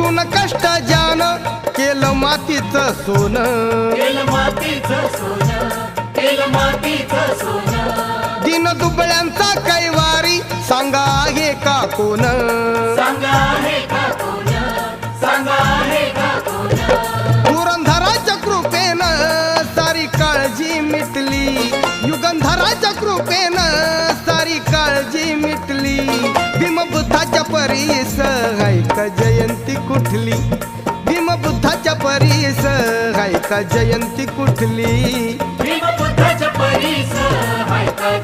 करून कष्ट जान केलं मातीचं सोनं, केलं मातीचं सोनं, केलं मातीचं सोनं. दिन दुबळ्यांचा कैवारी सांगा आहे का कोण, सांगा आहे का कोण, सांगा आहे का कोण. पुरंदराच्या कृपेनं सारी काळजी मिटली, युगंधराच्या कृपेनं सारी काळजी मिटली. भीमबुद्धाच्या परीस ऐका जयंती कुठली, भीमबुद्धाच्या परीस ऐका जयंती कुठली. भीमबुद्धाच्या परीस हाय का